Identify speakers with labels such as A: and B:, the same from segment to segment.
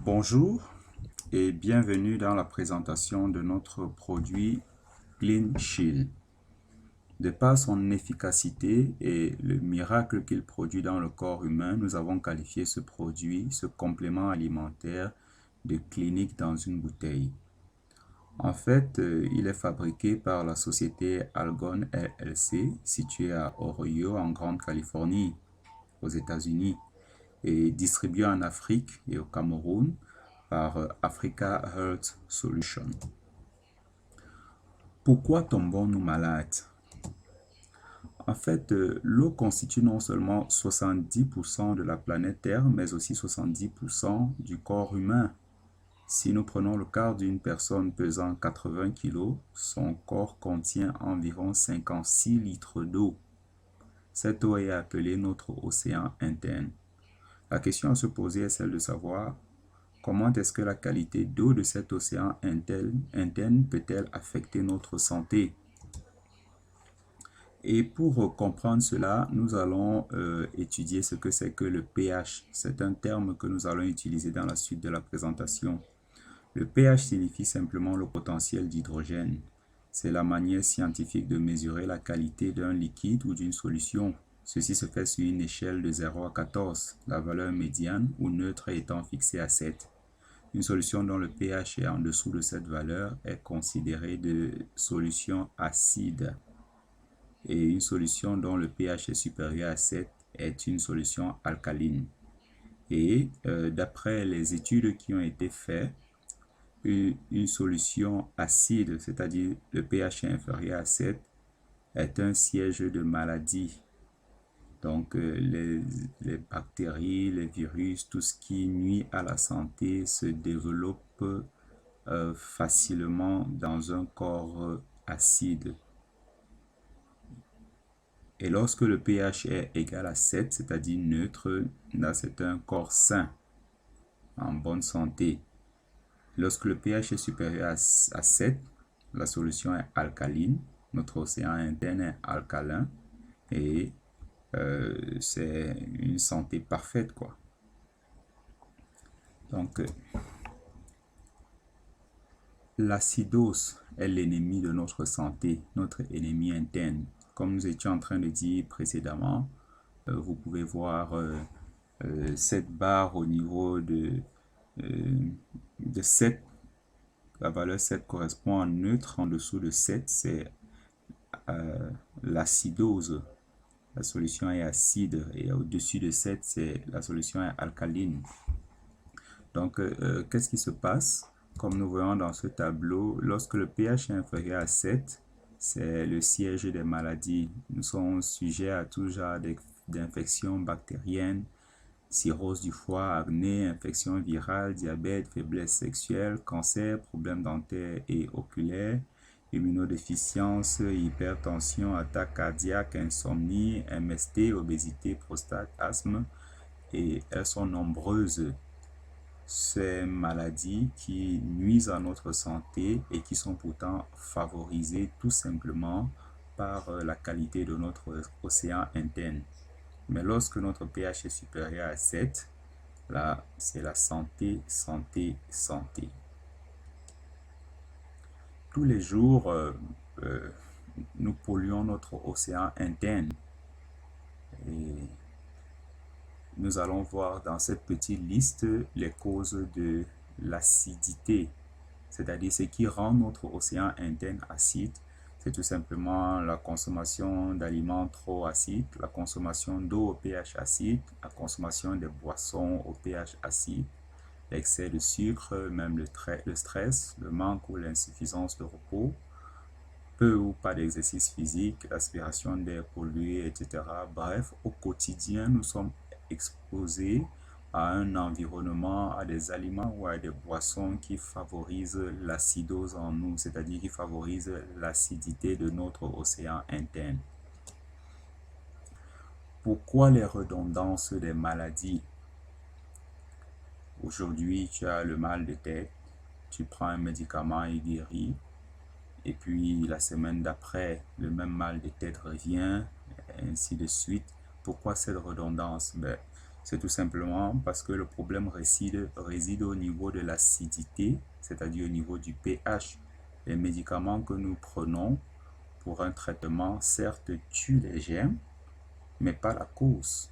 A: Bonjour et bienvenue dans la présentation de notre produit CleanShield. De par son efficacité et le miracle qu'il produit dans le corps humain, nous avons qualifié ce produit, ce complément alimentaire, de clinique dans une bouteille. En fait, il est fabriqué par la société Algon LLC, située à Ohio, en Grande-Californie, aux États-Unis, et distribué en Afrique et au Cameroun par Africa Health Solutions. Pourquoi tombons-nous malades? En fait, l'eau constitue non seulement 70% de la planète Terre, mais aussi 70% du corps humain. Si nous prenons le cas d'une personne pesant 80 kg, son corps contient environ 56 litres d'eau. Cette eau est appelée notre océan interne. La question à se poser est celle de savoir comment est-ce que la qualité d'eau de cet océan interne peut-elle affecter notre santé? Et pour comprendre cela, nous allons étudier ce que c'est que le pH. C'est un terme que nous allons utiliser dans la suite de la présentation. Le pH signifie simplement le potentiel d'hydrogène. C'est la manière scientifique de mesurer la qualité d'un liquide ou d'une solution. Ceci se fait sur une échelle de 0 à 14, la valeur médiane ou neutre étant fixée à 7. Une solution dont le pH est en dessous de cette valeur est considérée de solution acide. Et une solution dont le pH est supérieur à 7 est une solution alcaline. Et d'après les études qui ont été faites, une solution acide, c'est-à-dire le pH est inférieur à 7, est un siège de maladie. Donc les bactéries, les virus, tout ce qui nuit à la santé se développe facilement dans un corps acide. Et lorsque le pH est égal à 7, c'est-à-dire neutre, là c'est un corps sain, en bonne santé. Lorsque le pH est supérieur à 7, la solution est alcaline, notre océan interne est alcalin et c'est une santé parfaite, quoi. Donc, l'acidose est l'ennemi de notre santé, notre ennemi interne. Comme nous étions en train de dire précédemment, vous pouvez voir cette barre au niveau de 7. La valeur 7 correspond à neutre. En dessous de 7, c'est l'acidose. La solution est acide. Et au-dessus de 7, c'est la solution est alcaline. Donc, qu'est-ce qui se passe? Comme nous voyons dans ce tableau, lorsque le pH est inférieur à 7, c'est le siège des maladies. Nous sommes sujets à tout genre d'infections bactériennes, cirrhose du foie, acné, infection virale, diabète, faiblesse sexuelle, cancer, problèmes dentaires et oculaires, immunodéficience, hypertension, attaque cardiaque, insomnie, MST, obésité, prostate, asthme, et elles sont nombreuses. Ces maladies qui nuisent à notre santé et qui sont pourtant favorisées tout simplement par la qualité de notre océan interne. Mais lorsque notre pH est supérieur à 7, là, c'est la santé, santé, santé. Tous les jours, nous polluons notre océan interne. Et nous allons voir dans cette petite liste les causes de l'acidité, c'est-à-dire ce qui rend notre océan interne acide. C'est tout simplement la consommation d'aliments trop acides, la consommation d'eau au pH acide, la consommation des boissons au pH acide, l'excès de sucre, même le stress, le manque ou l'insuffisance de repos, peu ou pas d'exercice physique, l'aspiration d'air pollué, etc. Bref, au quotidien, nous sommes exposés à un environnement, à des aliments ou à des boissons qui favorisent l'acidose en nous, c'est-à-dire qui favorisent l'acidité de notre océan interne. Pourquoi les redondances des maladies? Aujourd'hui, tu as le mal de tête, tu prends un médicament et guérit, et puis la semaine d'après, le même mal de tête revient, et ainsi de suite. Pourquoi cette redondance? C'est tout simplement parce que le problème réside au niveau de l'acidité, c'est-à-dire au niveau du pH. Les médicaments que nous prenons pour un traitement, certes, tuent les germes, mais pas la cause.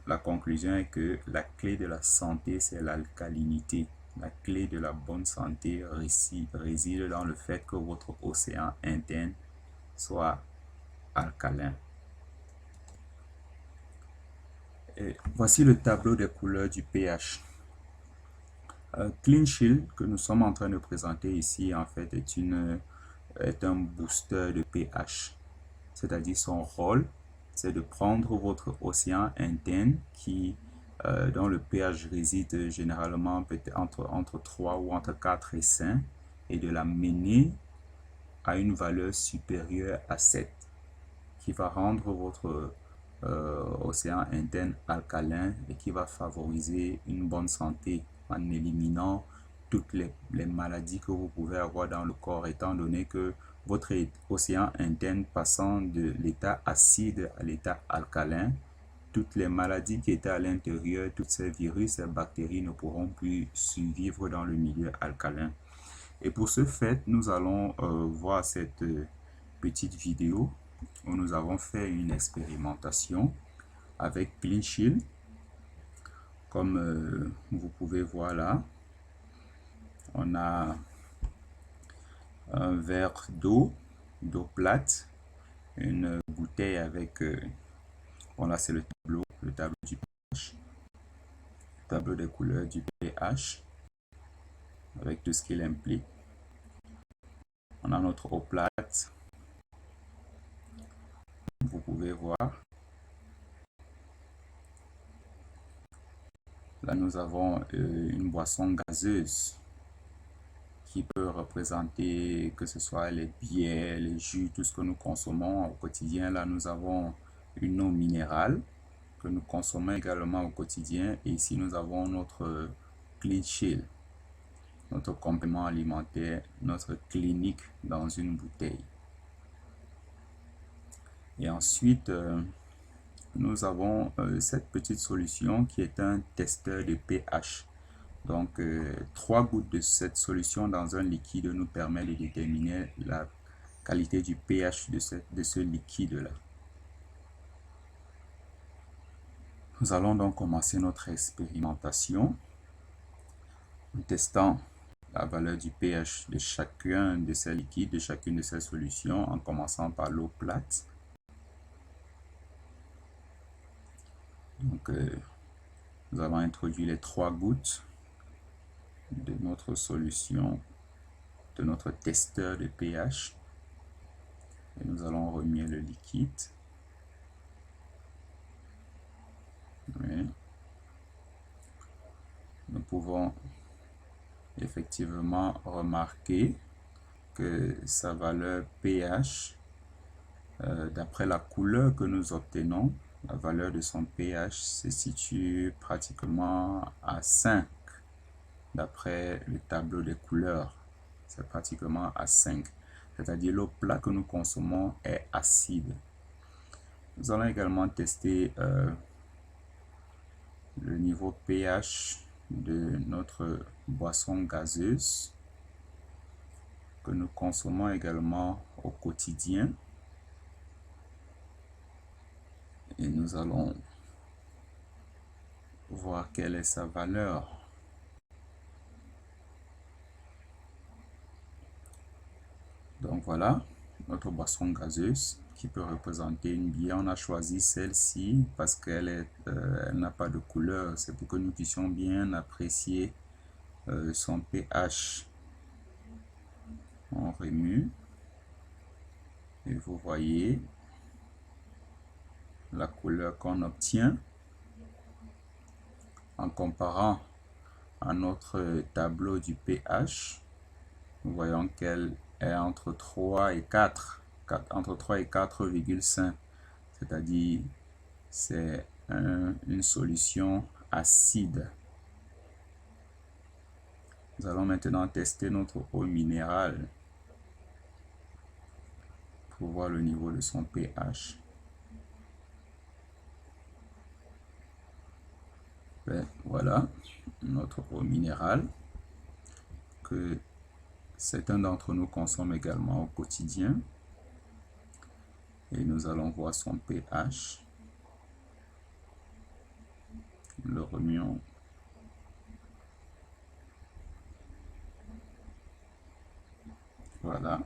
A: La conclusion est que la clé de la santé, c'est l'alcalinité. La clé de la bonne santé réside dans le fait que votre océan interne soit alcalin. Et voici le tableau des couleurs du pH. Clean Shield que nous sommes en train de présenter ici, en fait, est un booster de pH. C'est-à-dire son rôle, c'est de prendre votre océan interne dont le pH réside généralement peut-être entre 3 ou entre 4 et 5 et de l'amener à une valeur supérieure à 7 qui va rendre votre océan interne alcalin et qui va favoriser une bonne santé en éliminant toutes les maladies que vous pouvez avoir dans le corps, étant donné que votre océan interne passant de l'état acide à l'état alcalin, toutes les maladies qui étaient à l'intérieur, tous ces virus, ces bactéries ne pourront plus survivre dans le milieu alcalin. Et pour ce fait, nous allons voir cette petite vidéo où nous avons fait une expérimentation avec Clean Shield. Comme vous pouvez voir là, on a un verre d'eau plate, une bouteille avec, voilà, c'est le tableau du pH, le tableau des couleurs du pH, avec tout ce qu'il implique. On a notre eau plate, vous pouvez voir. Là, nous avons une boisson gazeuse qui peut représenter que ce soit les bières, les jus, tout ce que nous consommons au quotidien. Là, nous avons une eau minérale que nous consommons également au quotidien. Et ici, nous avons notre Clean Shield, notre complément alimentaire, notre clinique dans une bouteille. Et ensuite, nous avons cette petite solution qui est un testeur de pH. Donc, 3 gouttes de cette solution dans un liquide nous permet de déterminer la qualité du pH de ce liquide-là. Nous allons donc commencer notre expérimentation en testant la valeur du pH de chacun de ces liquides, de chacune de ces solutions, en commençant par l'eau plate. Donc, nous allons introduire les 3 gouttes de notre solution, de notre testeur de pH. Et nous allons remuer le liquide. Oui. Nous pouvons effectivement remarquer que sa valeur pH, d'après la couleur que nous obtenons, la valeur de son pH se situe pratiquement à 5. D'après le tableau des couleurs, c'est pratiquement à 5. C'est-à-dire l'eau plate que nous consommons est acide. Nous allons également tester le niveau pH de notre boisson gazeuse que nous consommons également au quotidien. Et nous allons voir quelle est sa valeur. Donc voilà, notre boisson gazeuse qui peut représenter une bière. On a choisi celle-ci parce qu'elle n'a pas de couleur. C'est pour que nous puissions bien apprécier son pH. On remue et vous voyez la couleur qu'on obtient en comparant à notre tableau du pH. Nous voyons qu'elle est entre 3 et 4, entre 3 et 4,5, c'est-à-dire c'est une solution acide. Nous allons maintenant tester notre eau minérale pour voir le niveau de son pH. Ben, voilà notre eau minérale que certains d'entre nous consomment également au quotidien. Et nous allons voir son pH. Le remuons. Voilà.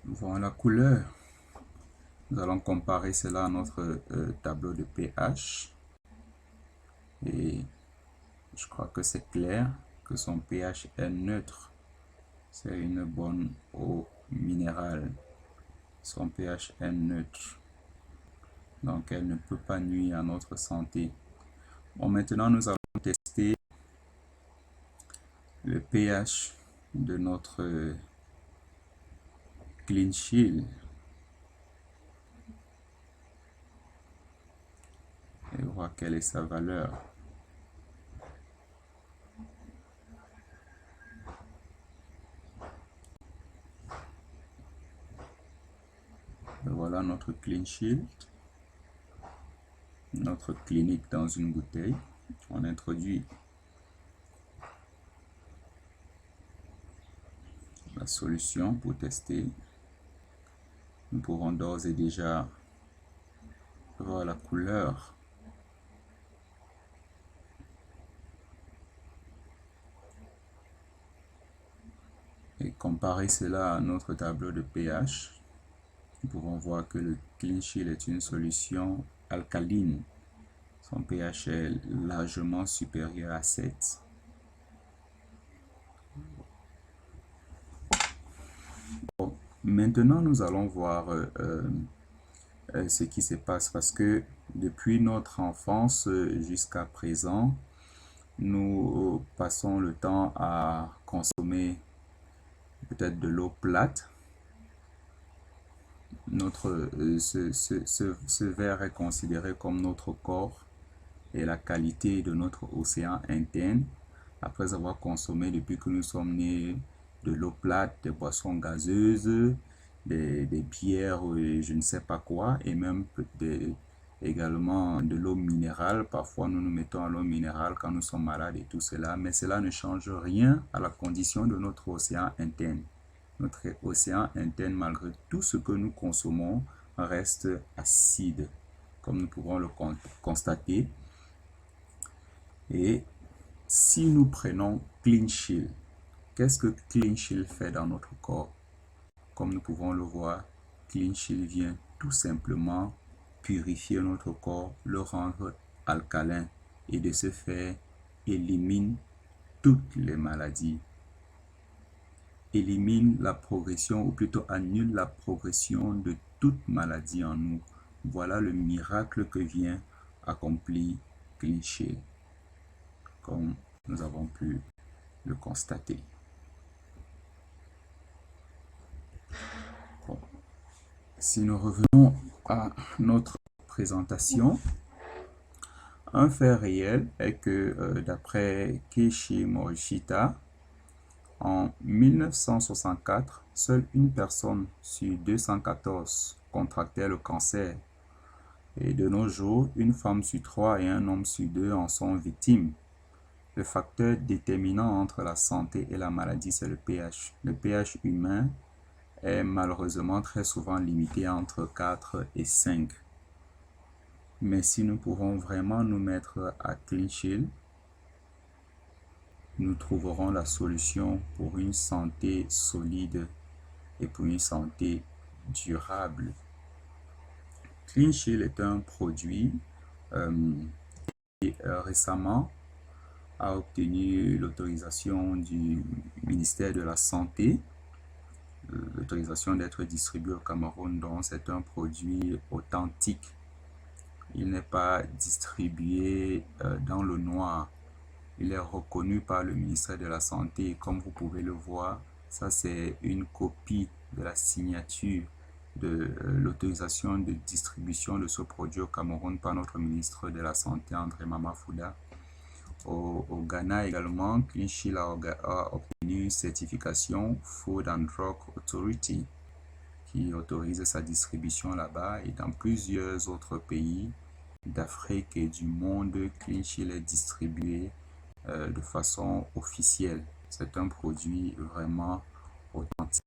A: Nous voyons la couleur. Nous allons comparer cela à notre tableau de pH. Et je crois que c'est clair que son pH est neutre. C'est une bonne eau minérale. Son pH est neutre. Donc, elle ne peut pas nuire à notre santé. Bon, maintenant, nous allons tester le pH de notre Clean Shield. Et voir quelle est sa valeur. Et voilà notre Clean Shield. Notre clinique dans une bouteille. On introduit la solution pour tester. Nous pourrons d'ores et déjà voir la couleur. Et comparer cela à notre tableau de pH. Nous pouvons voir que le Clean Shield est une solution alcaline. Son pH est largement supérieur à 7. Bon, maintenant, nous allons voir ce qui se passe parce que depuis notre enfance jusqu'à présent, nous passons le temps à consommer peut-être de l'eau plate. Ce verre est considéré comme notre corps et la qualité de notre océan interne après avoir consommé depuis que nous sommes nés de l'eau plate, des boissons gazeuses, des bières, je ne sais pas quoi, et même également de l'eau minérale. Parfois, nous nous mettons à l'eau minérale quand nous sommes malades et tout cela, mais cela ne change rien à la condition de notre océan interne. Notre océan interne, malgré tout ce que nous consommons, reste acide, comme nous pouvons le constater. Et si nous prenons Clean Shield, qu'est-ce que Clean Shield fait dans notre corps? Comme nous pouvons le voir, Clean Shield vient tout simplement purifier notre corps, le rendre alcalin et de ce fait élimine toutes les maladies. Élimine la progression ou plutôt annule la progression de toute maladie en nous. Voilà le miracle que vient accomplir Clean Shield, comme nous avons pu le constater. Bon. Si nous revenons à notre présentation, un fait réel est que d'après Keiichi Morishita, en 1964, seule une personne sur 214 contractait le cancer. Et de nos jours, une femme sur 3 et un homme sur 2 en sont victimes. Le facteur déterminant entre la santé et la maladie, c'est le pH. Le pH humain est malheureusement très souvent limité entre 4 et 5. Mais si nous pouvons vraiment nous mettre à Clean Shield, nous trouverons la solution pour une santé solide et pour une santé durable. Clean Shield est un produit qui récemment a obtenu l'autorisation du ministère de la Santé, l'autorisation d'être distribué au Cameroun, donc c'est un produit authentique. Il n'est pas distribué dans le noir. Il est reconnu par le ministère de la Santé. Comme vous pouvez le voir, ça c'est une copie de la signature de l'autorisation de distribution de ce produit au Cameroun par notre ministre de la Santé, André Mamafouda. Au Ghana également, Clean Shield a obtenu une certification Food and Drug Authority qui autorise sa distribution là-bas, et dans plusieurs autres pays d'Afrique et du monde, Clean Shield est distribué de façon officielle. C'est un produit vraiment authentique.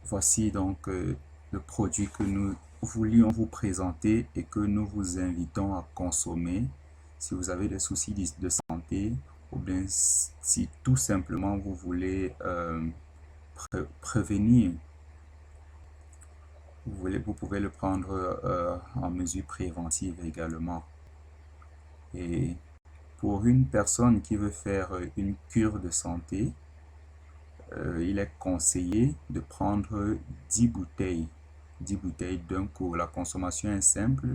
A: Voici donc le produit que nous voulions vous présenter et que nous vous invitons à consommer si vous avez des soucis de santé ou bien si tout simplement vous voulez prévenir. Vous pouvez le prendre en mesure préventive également. Et pour une personne qui veut faire une cure de santé, il est conseillé de prendre 10 bouteilles d'un coup. La consommation est simple.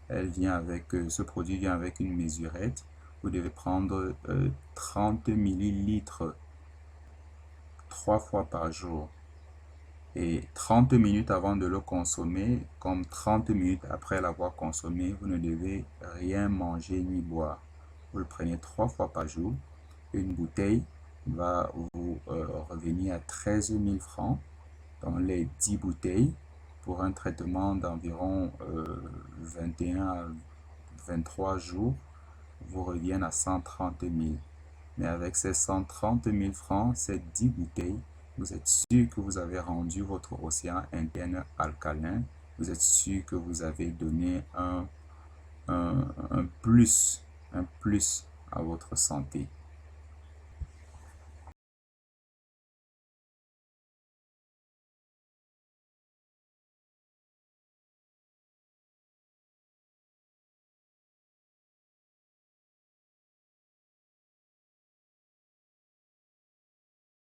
A: Elle vient avec, ce produit vient avec une mesurette. Vous devez prendre 30 millilitres 3 fois par jour. Et 30 minutes avant de le consommer, comme 30 minutes après l'avoir consommé, vous ne devez rien manger ni boire. Vous le prenez 3 fois par jour. Une bouteille va vous revenir à 13 000 francs dans les 10 bouteilles pour un traitement d'environ 21 à 23 jours, vous reviennent à 130 000. Mais avec ces 130 000 francs, ces 10 bouteilles, vous êtes sûr que vous avez rendu votre océan interne alcalin. Vous êtes sûr que vous avez donné un plus à votre santé.